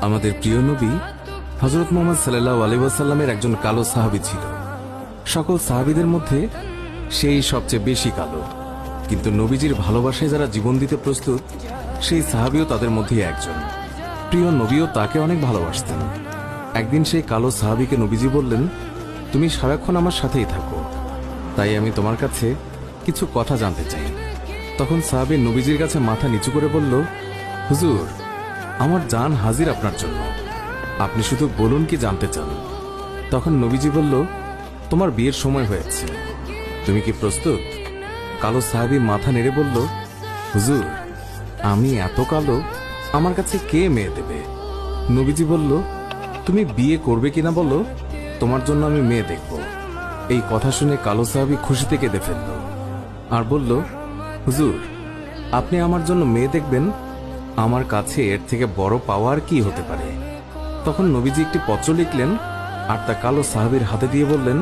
আমাদের প্রিয় নবী হযরত মুহাম্মদ সাল্লাল্লাহু আলাইহি ওয়াসাল্লামের একজন কালো সাহাবী ছিল। সকল সাহাবীদের মধ্যে সেই সবচেয়ে বেশি কালো, কিন্তু নবীজির ভালোবাসায় যারা জীবন দিতে প্রস্তুত সেই সাহাবীও তাদের মধ্যে একজন। প্রিয় নবীও তাকে অনেক ভালোবাসতেন। একদিন সেই কালো সাহাবীকে নবীজি বললেন, তুমি সারাক্ষণ আমার সাথেই থাকো, তাই আমি তোমার কাছে কিছু কথা জানতে চাই। তখন সাহাবী নবীজির কাছে মাথা নিচু করে বলল, হুজুর, আমার জান হাজির আপনার জন্য, আপনি শুধু বলুন কি জানতে চান। তখন নবীজি বলল, তোমার বিয়ের সময় হয়েছে, তুমি কি প্রস্তুত? কালো সাহাবী মাথা নেড়ে বলল, হুজুর, আমি এত কালো, আমার কাছে কে মেয়ে দেবে? নবীজি বলল, তুমি বিয়ে করবে কিনা বলো, তোমার জন্য আমি মেয়ে দেখব। এই কথা শুনে কালো সাহাবী খুশিতে কেঁদে ফেলল আর বলল, হুজুর, আপনি আমার জন্য মেয়ে দেখবেন, আমার কাছে এর থেকে বড় পাওয়ার কি হতে পারে? তখন নবীজি একটি পত্র লিখলেন আর তা কালো সাহাবীর হাতে দিয়ে বললেন,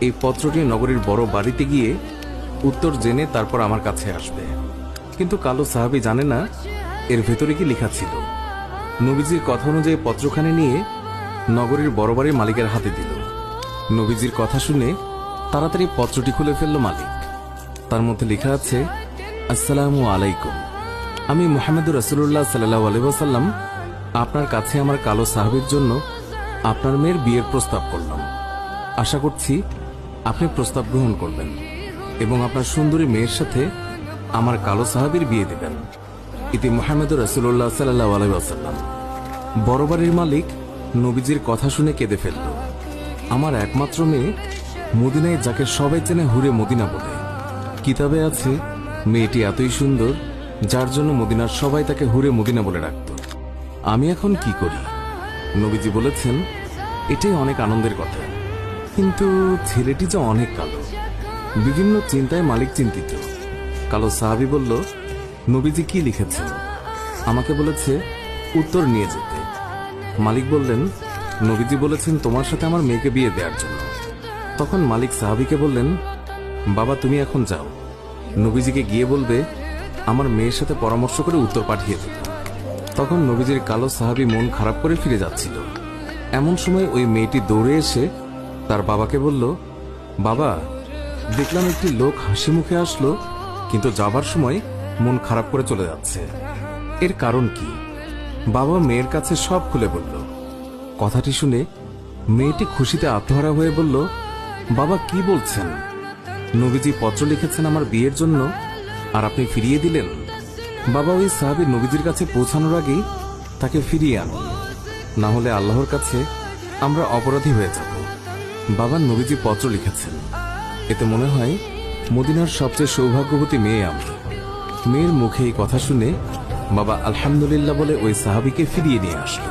এই পত্রটি নগরীর বড় বাড়িতে গিয়ে উত্তর জেনে তারপর আমার কাছে আসবে। কিন্তু কালো সাহাবী জানে না এর ভেতরে কি লেখা ছিল। নবীজির কথা অনুযায়ী পত্রখানি নিয়ে নগরীর বড় বাড়ির মালিকের হাতে দিল। নবীজির কথা শুনে তাড়াতাড়ি পত্রটি খুলে ফেলল মালিক। তার মধ্যে লেখা আছে, আসসালামু আলাইকুম, আমি মুহাম্মদুর রাসূলুল্লাহ সাল্লাল্লাহু আলাইহি ওয়াসাল্লাম আপনার কাছে আমার কালো সাহাবীর জন্য আপনার মেয়ের বিয়ের প্রস্তাব করলাম। আশা করছি আপনি প্রস্তাব গ্রহণ করবেন এবং আপনার সুন্দরী মেয়ের সাথে আমার কালো সাহাবীর বিয়ে দেবেন। ইতি মুহাম্মদুর রাসূলুল্লাহ সাল্লাল্লাহু আলাইহি ওয়াসাল্লাম। বড় বাড়ির মালিক নবীজির কথা শুনে কেঁদে ফেলল। আমার একমাত্র মেয়ে, মদিনায় যাকে সবাই চেনে হুরে মদিনা বলে। কিতাবে আছে মেয়েটি এতই সুন্দর যার জন্য মদিনার সবাই তাকে হুরে মদিনা বলে ডাকত। আমি এখন কি করি? নবীজি বলেছেন, এটাই অনেক আনন্দের কথা, কিন্তু ছেলেটি যে অনেক কালো। বিভিন্ন চিন্তায় মালিক চিন্তিত। কালো সাহাবী বলল, নবীজি কি লিখেছেন? আমাকে বলেছে উত্তর নিয়ে যেতে। মালিক বললেন, নবীজি বলেছেন তোমার সাথে আমার মেয়েকে বিয়ে দেওয়ার জন্য। তখন মালিক সাহাবীকে বললেন, বাবা, তুমি এখন যাও, নবীজিকে গিয়ে বলবে আমার মেয়ের সাথে পরামর্শ করে উত্তর পাঠিয়ে দেবে। তখন নবীজির কালো সাহাবী মন খারাপ করে ফিরে যাচ্ছিল। এমন সময় ওই মেয়েটি দৌড়ে এসে তার বাবাকে বলল, বাবা, দেখলাম একটি লোক হাসি মুখে আসলো, কিন্তু যাবার সময় মন খারাপ করে চলে যাচ্ছে, এর কারণ কি? বাবা মেয়ের কাছে সব খুলে বলল। কথাটি শুনে মেয়েটি খুশিতে আত্মহারা হয়ে বলল, বাবা, কি বলছেন? নবীজি পত্র লিখেছেন আমার বিয়ের জন্য, আর আপনি ফিরিয়ে দিলেন? বাবা, ওই সাহাবী নবীজির কাছে পৌঁছানোর আগেই তাকে ফিরিয়ে আনুন, না হলে আল্লাহর কাছে আমরা অপরাধী হয়ে যাব। বাবা, নবীজি পত্র লিখেছেন, এতে মনে হয় মদিনার সবচেয়ে সৌভাগ্যবতী মেয়ে আমি। মেয়ের মুখে এই কথা শুনে বাবা আলহামদুলিল্লাহ বলে ওই সাহাবীকে ফিরিয়ে নিয়ে আসলো।